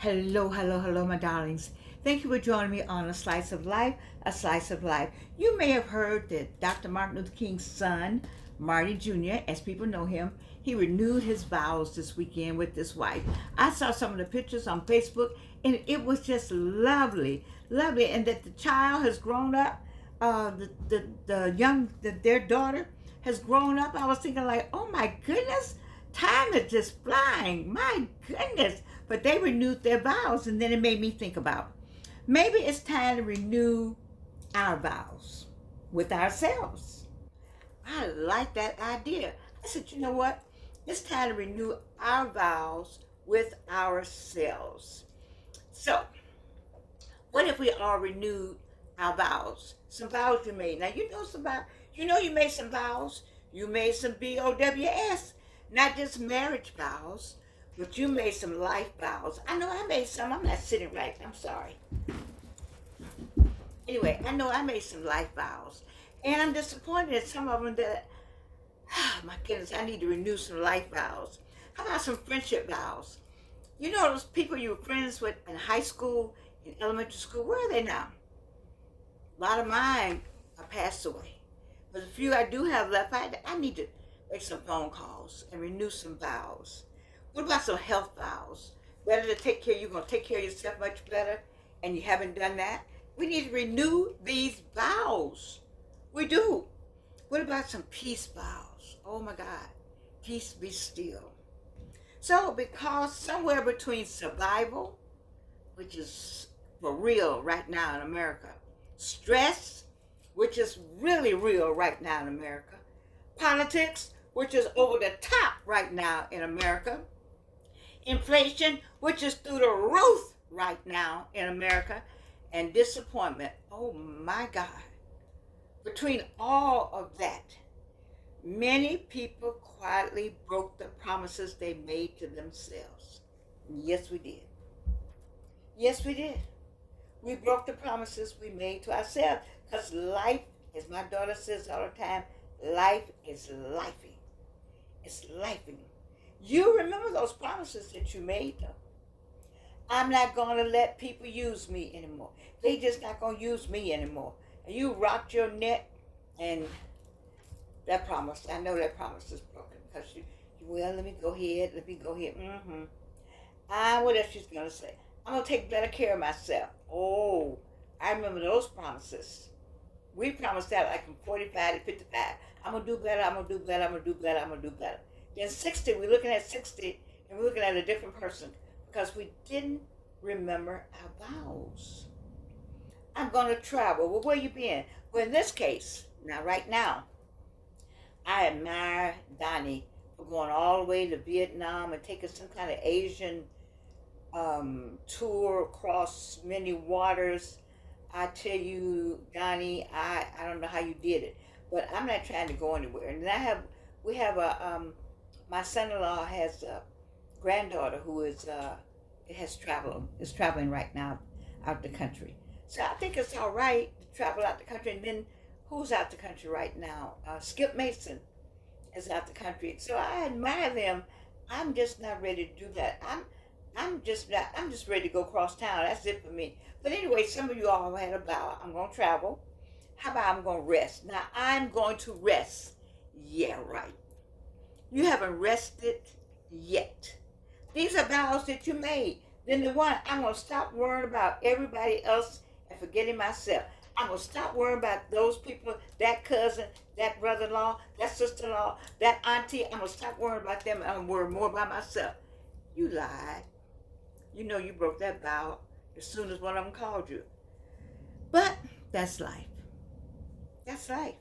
Hello, hello, hello, my darlings. Thank you for joining me on A Slice of Life, A Slice of Life. You may have heard that Dr. Martin Luther King's son, Marty Jr., as people know him, he renewed his vows this weekend with his wife. I saw some of the pictures on Facebook, and it was just lovely, lovely. And that the child has grown up, their daughter has grown up. I was thinking like, oh my goodness, time is just flying. My goodness. But they renewed their vows, and then it made me think about maybe it's time to renew our vows with ourselves. I like that idea. I said, you know what? It's time to renew our vows with ourselves. So, what if we all renewed our vows? Some vows you made. Now, you know some vows. You know you made some vows. You made some BOWS, not just marriage vows, but you made some life vows. I know I made some. I'm not sitting right. I'm sorry. Anyway, I know I made some life vows. And I'm disappointed at some of them that, oh my goodness, I need to renew some life vows. How about some friendship vows? You know those people you were friends with in high school, in elementary school, where are they now? A lot of mine are passed away. But the few I do have left, I need to make some phone calls and renew some vows. What about some health vows? Better to take care, you're going to take care of yourself much better, and you haven't done that? We need to renew these vows. We do. What about some peace vows? Oh my God. Peace be still. So, because somewhere between survival, which is for real right now in America, stress, which is really real right now in America, politics, which is over the top right now in America, inflation, which is through the roof right now in America, and disappointment. Oh my God. Between all of that, many people quietly broke the promises they made to themselves. Yes, we did. Yes, we did. We broke the promises we made to ourselves because life, as my daughter says all the time, life is lifing. It's lifing. You remember those promises that you made, though. I'm not going to let people use me anymore. They just not going to use me anymore. And you rocked your neck, and that promise, I know that promise is broken because well, let me go ahead. What else she's going to say? I'm going to take better care of myself. Oh, I remember those promises. We promised that like from 45 to 55. I'm going to do better, I'm going to do better, I'm going to do better, I'm going to do better. Then 60, we're looking at 60, and we're looking at a different person because we didn't remember our vows. I'm going to travel. Well, where you been? Well, in this case, right now, I admire Donnie for going all the way to Vietnam and taking some kind of Asian tour across many waters. I tell you, Donnie, I don't know how you did it, but I'm not trying to go anywhere. And we have my son-in-law has a granddaughter who is traveling right now out the country. So I think it's all right to travel out the country. And then who's out the country right now? Skip Mason is out the country. So I admire them. I'm just not ready to do that. I'm just ready to go across town. That's it for me. But anyway, some of you all had a vow. I'm going to travel. How about I'm going to rest? Now, I'm going to rest. Yeah, right. You haven't rested yet. These are vows that you made. Then the one, I'm going to stop worrying about everybody else and forgetting myself. I'm going to stop worrying about those people, that cousin, that brother-in-law, that sister-in-law, that auntie. I'm going to stop worrying about them and I'm going to worry more about myself. You lied. You know you broke that vow as soon as one of them called you. But that's life. That's life.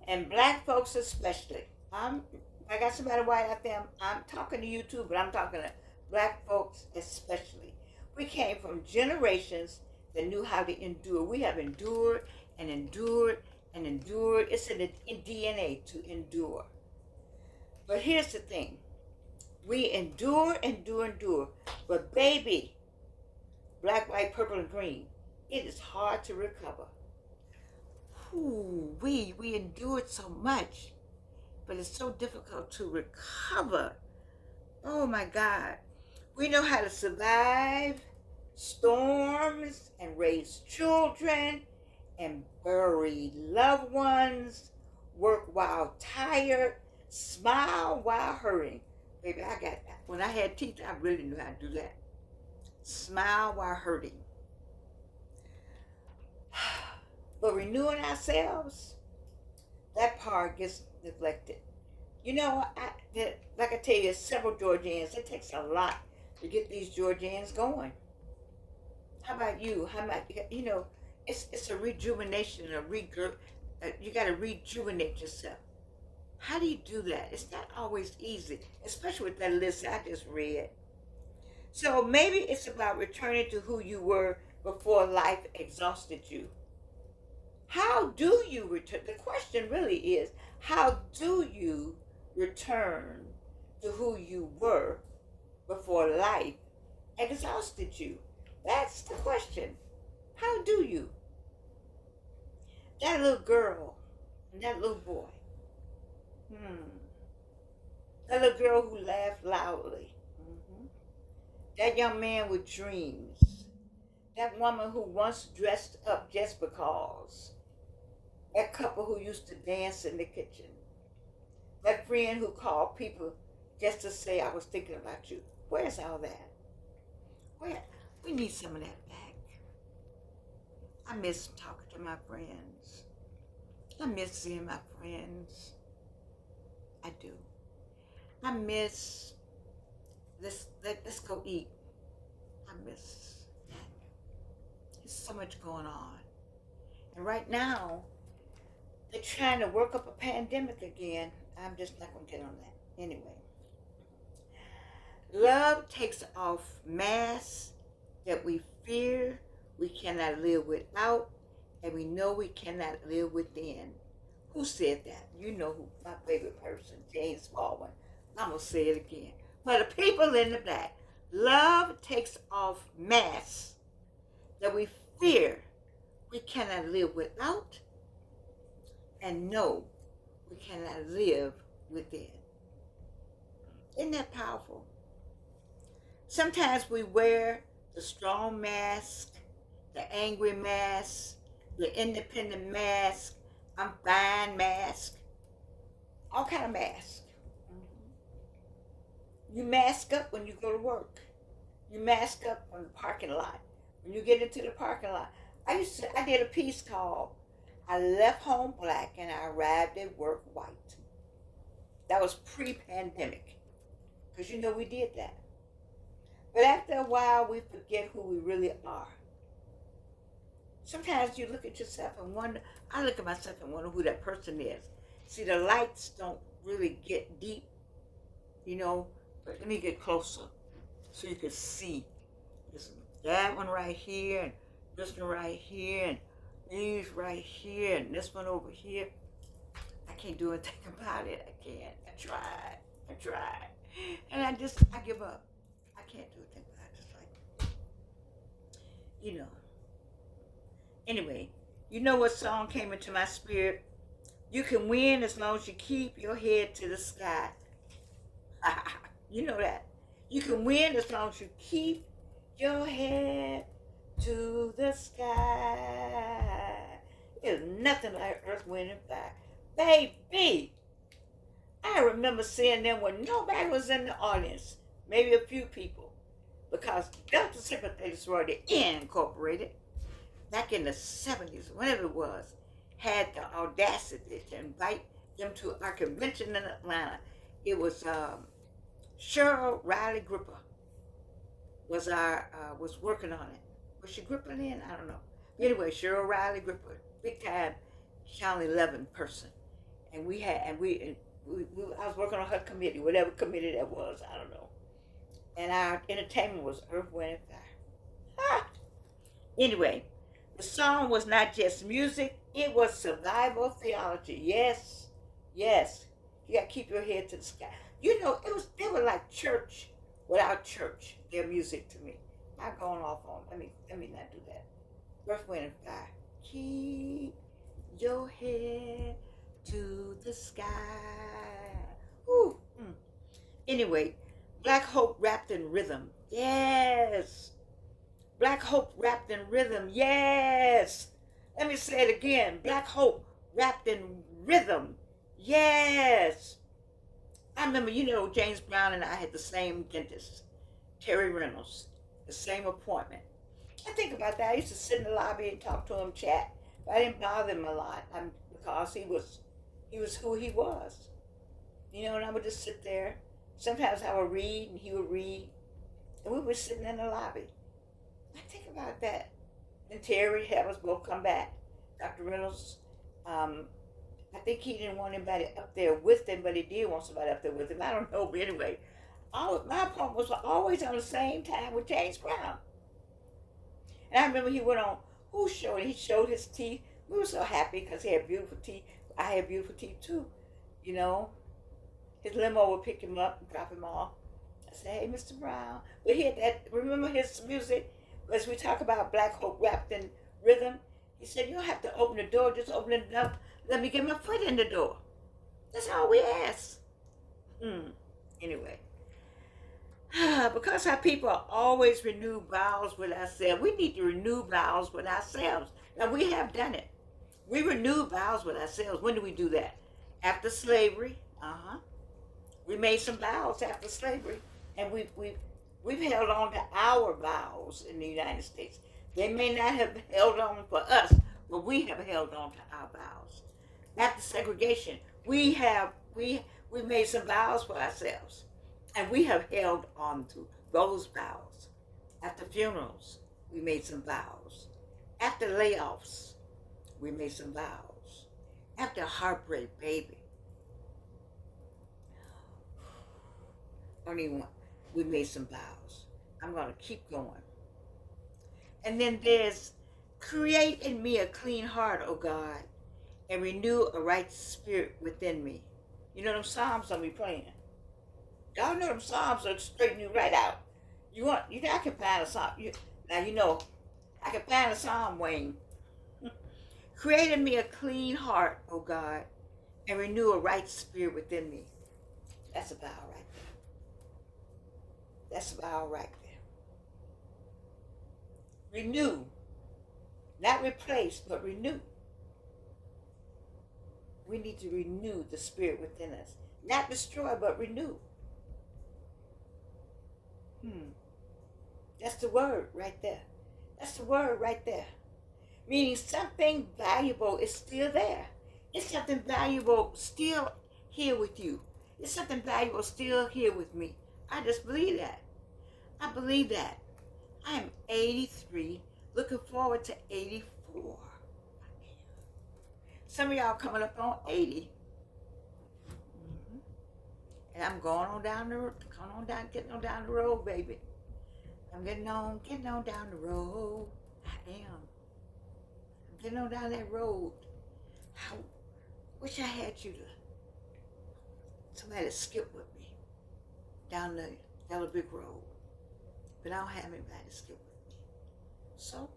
And black folks especially. I got somebody white out there. I'm talking to you too, but I'm talking to black folks especially. We came from generations that knew how to endure. We have endured and endured and endured. It's in DNA to endure. But here's the thing. We endure. But baby, black, white, purple, and green, it is hard to recover. Ooh, we endured so much, but it's so difficult to recover. Oh my God. We know how to survive storms and raise children and bury loved ones, work while tired, smile while hurting. Baby, I got that. When I had teeth, I really knew how to do that. Smile while hurting. But renewing ourselves, that part gets neglected. You know, like I tell you, several Georgians. It takes a lot to get these Georgians going. How about you? How about you know? It's a rejuvenation, you got to rejuvenate yourself. How do you do that? It's not always easy, especially with that list I just read. So maybe it's about returning to who you were before life exhausted you. How do you return? The question really is, how do you return to who you were before life exhausted you? That's the question. How do you? That little girl and that little boy. Hmm. That little girl who laughed loudly. Mhm. That young man with dreams. That woman who once dressed up just because. That couple who used to dance in the kitchen. That friend who called people just to say, I was thinking about you. Where's all that? Where? We need some of that back. I miss talking to my friends. I miss seeing my friends. I do. I miss let's go eat. I miss that. There's so much going on. And right now, they're trying to work up a pandemic again. I'm just not going to get on that. Anyway, love takes off masks that we fear we cannot live without, and we know we cannot live within. Who said that? You know who, my favorite person, James Baldwin. I'm going to say it again. For the people in the back, love takes off masks that we fear we cannot live without, and know we cannot live within. Isn't that powerful? Sometimes we wear the strong mask, the angry mask, the independent mask, I'm fine mask, all kind of masks. You mask up when you go to work. You mask up in the parking lot. When you get into the parking lot. I did a piece called I Left Home Black and I Arrived at Work White. That was pre-pandemic. Because you know we did that. But after a while, we forget who we really are. Sometimes you look at yourself and wonder, I look at myself and wonder who that person is. See, the lights don't really get deep, you know, but let me get closer so you can see. That one right here, and this one right here, and these right here, and this one over here. I can't do anything about it. I can't. I tried. And I give up. I can't do anything about it. Just like, you know. Anyway, you know what song came into my spirit? You can win as long as you keep your head to the sky. You know that. You can win as long as you keep your head to the sky. There's nothing like Earth, Wind, and Fire. Baby, I remember seeing them when nobody was in the audience. Maybe a few people. Because Delta Sympathetic Sorority Incorporated, back in the 70s, whenever it was, had the audacity to invite them to our convention in Atlanta. It was Cheryl Riley Gripper was working on it. Was she gripping in? I don't know. Anyway, Cheryl Riley Gripper, big time Channel 11 person, and I was working on her committee, whatever committee that was, I don't know. And our entertainment was Earth, Wind, and Fire. Anyway, the song was not just music; it was survival theology. Yes, yes. You got to keep your head to the sky. You know, they were like church without church. Their music to me. Not going off on. Let me not do that. Earth, Wind, and Fire. Keep your head to the sky. Woo. Anyway, Black hope wrapped in rhythm. Yes. Black hope wrapped in rhythm. Yes. Let me say it again. Black hope wrapped in rhythm. Yes. I remember, James Brown and I had the same dentist, Terry Reynolds, the same appointment. I think about that. I used to sit in the lobby and talk to him, chat. But I didn't bother him a lot because he was who he was. And I would just sit there. Sometimes I would read and he would read. And we were sitting in the lobby. I think about that. And Terry had us both come back. Dr. Reynolds, I think he didn't want anybody up there with him, but he did want somebody up there with him. I don't know, but anyway, my appointments were always on the same time with James Brown. And I remember he went on Who's Show and he showed his teeth. We were so happy because he had beautiful teeth. I had beautiful teeth too. You know, his limo would pick him up and drop him off. I said, hey, Mr. Brown. But he had that, remember his music? As we talk about Black Hope wrapped in rhythm, he said, you don't have to open the door, just open it up. Let me get my foot in the door. That's all we ask. Anyway. Because our people always renew vows with ourselves, we need to renew vows with ourselves. Now, we have done it. We renew vows with ourselves. When do we do that? After slavery. We made some vows after slavery. And we've held on to our vows in the United States. They may not have held on for us, but we have held on to our vows. After segregation, we made some vows for ourselves, and we have held on to those vows. After funerals, we made some vows. After layoffs, we made some vows. After heartbreak, baby, we made some vows. I'm going to keep going. And then there's create in me a clean heart, O God, and renew a right spirit within me. You know them Psalms I'll be playing. Y'all know them Psalms will straighten you right out. I can find a Psalm. I can find a Psalm, Wayne. Create in me a clean heart, O God, and renew a right spirit within me. That's a vow right there. That's a vow right there. Renew. Not replace, but renew. We need to renew the spirit within us. Not destroy, but renew. That's the word right there. That's the word right there. Meaning something valuable is still there. It's something valuable still here with you. It's something valuable still here with me. I just believe that. I believe that. I am 83, looking forward to 84. Some of y'all coming up on 80. And I'm getting on down the road, baby. I'm getting on down the road. I am. I'm getting on down that road. I wish I had somebody to skip with me down the yellow brick road. But I don't have anybody to skip with me. So,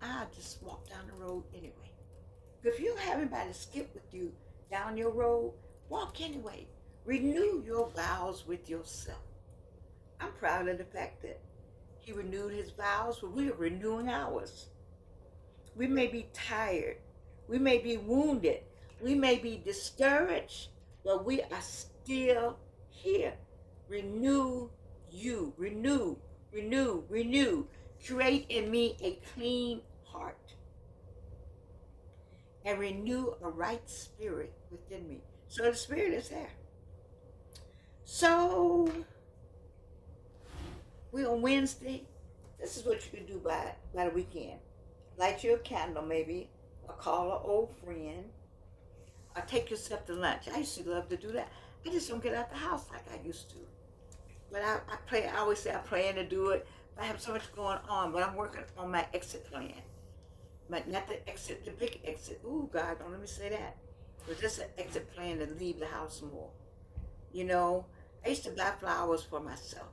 I just walk down the road anyway. But if you don't have anybody to skip with you down your road, walk anyway. Renew your vows with yourself. I'm proud of the fact that he renewed his vows, but we are renewing ours. We may be tired. We may be wounded. We may be discouraged, but we are still here. Renew you. Renew. Create in me a clean heart and renew a right spirit within me. So the spirit is there. So we're on Wednesday. This is what you can do by the weekend. Light your candle maybe, or call an old friend, or take yourself to lunch. I used to love to do that. I just don't get out the house like I used to. But I always say I plan to do it. I have so much going on, but I'm working on my exit plan. But not the exit, the big exit. Ooh, God, don't let me say that. But just an exit plan to leave the house more. I used to buy flowers for myself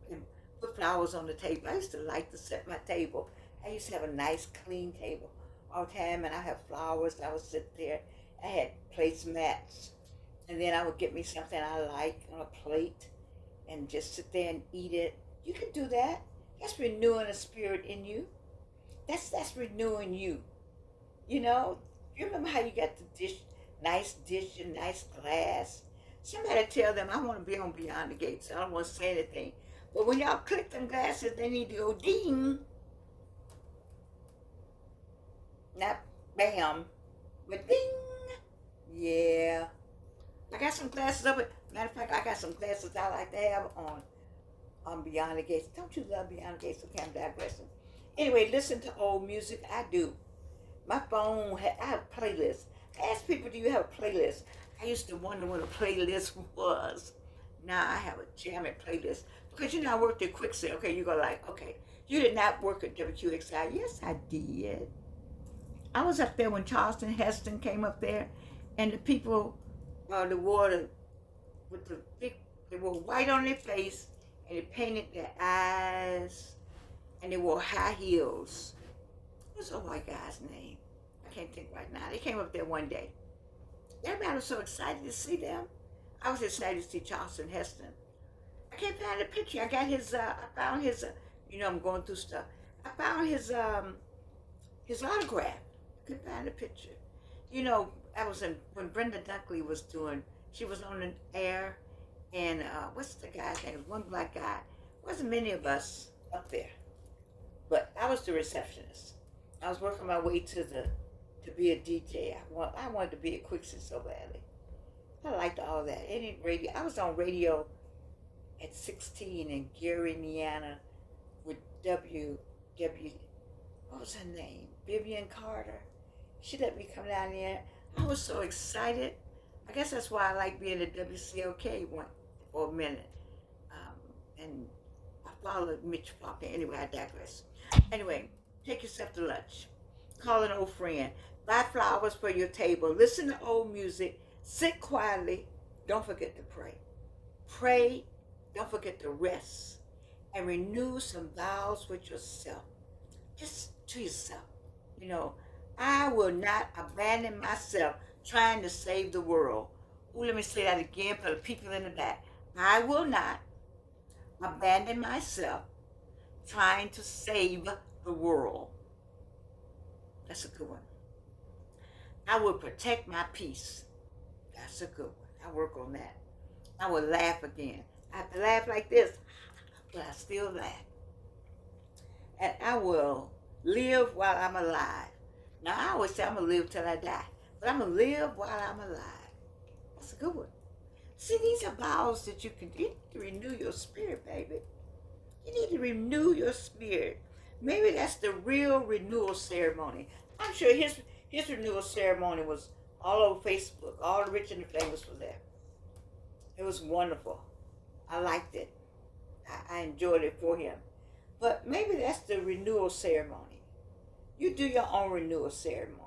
and put flowers on the table. I used to like to set my table. I used to have a nice, clean table all the time, and I have flowers. I would sit there. I had placemats, and then I would get me something I like on a plate, and just sit there and eat it. You can do that. That's renewing a spirit in you. That's renewing you. You know, you remember how you got the dish and nice glass. Somebody tell them I want to be on Beyond the Gates. I don't want to say anything. But when y'all click them glasses, they need to go ding, not bam, but ding. Yeah. I got some glasses up. Matter of fact, I got some glasses I like to have on Beyond the Gates. Don't you love Beyond the Gates? Okay, I'm digressing. Anyway, listen to old music. I do. My phone, I have a playlist. I ask people, do you have a playlist? I used to wonder what a playlist was. Now I have a jamming playlist. Because you know, I worked at Quicksand. Okay, you go like, okay, you did not work at WQXI. Yes, I did. I was up there when Charleston Heston came up there, and the people, the water, with the big, they were white on their face, and they painted their eyes, and they wore high heels. What's a white guy's name? I can't think right now. They came up there one day. Everybody was so excited to see them. I was excited to see Charleston Heston. I can't find a picture. I got his, I found his, you know, I'm going through stuff. I found his autograph. I couldn't find a picture. You know, I was in, when Brenda Dunkley was doing, she was on the air, and what's the guy's name? It was one black guy. Wasn't many of us up there, but I was the receptionist. I was working my way to be a DJ. I wanted to be a Quicksand so badly. I liked all that. Any radio. I was on radio at 16 in Gary, Indiana, with what was her name? Vivian Carter. She let me come down there. I was so excited. I guess that's why I like being at WCOK for a minute. And I followed Mitch Faulkner. Anyway, I digress. Anyway, take yourself to lunch. Call an old friend. Buy flowers for your table. Listen to old music. Sit quietly. Don't forget to pray. Pray. Don't forget to rest. And renew some vows with yourself. Just to yourself. You know, I will not abandon myself trying to save the world. Ooh, let me say that again for the people in the back. I will not abandon myself trying to save the world. That's a good one. I will protect my peace. That's a good one. I work on that. I will laugh again. I have to laugh like this, but I still laugh. And I will live while I'm alive. Now, I always say I'm going to live till I die, but I'm going to live while I'm alive. That's a good one. See, these are vows that you need to renew your spirit, baby. You need to renew your spirit. Maybe that's the real renewal ceremony. I'm sure his renewal ceremony was all over Facebook. All the rich and the famous were there. It was wonderful. I liked it. I enjoyed it for him. But maybe that's the renewal ceremony. You do your own renewal ceremony.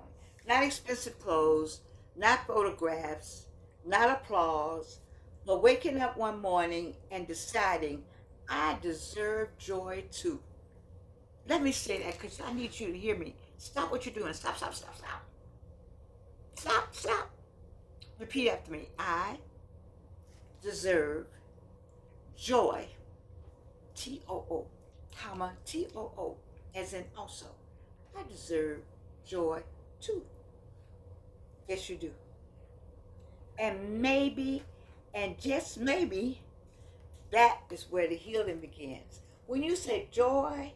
Not expensive clothes, not photographs, not applause, but waking up one morning and deciding, I deserve joy too. Let me say that because I need you to hear me. Stop what you're doing. Stop, stop, stop, stop. Stop, stop. Repeat after me. I deserve joy, T-O-O, comma, T-O-O, as in also. I deserve joy too. Yes, you do. And maybe, and just maybe, that is where the healing begins. When you say joy,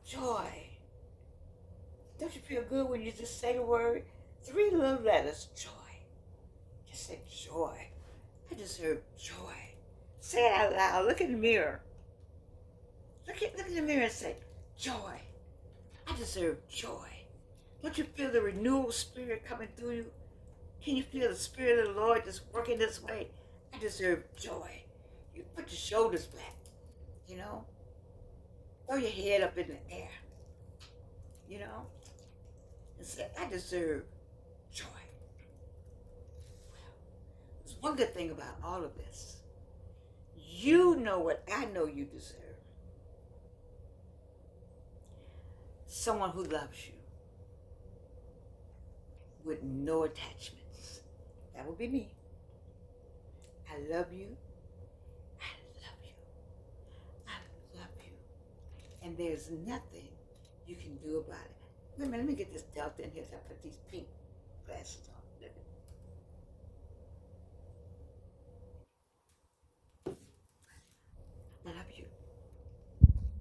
joy, don't you feel good when you just say the word? 3 little letters, joy. Just say joy. I deserve joy. Say it out loud. Look in the mirror. Look in the mirror and say, joy. I deserve joy. Don't you feel the renewal spirit coming through you? Can you feel the Spirit of the Lord just working this way? I deserve joy. You put your shoulders back, you know? Throw your head up in the air, you know? And say, I deserve joy. There's one good thing about all of this. You know what I know you deserve. Someone who loves you with no attachments. That would be me. I love you. I love and there's nothing you can do about it. Wait a minute, let me get this delta in here so I put these pink glasses on.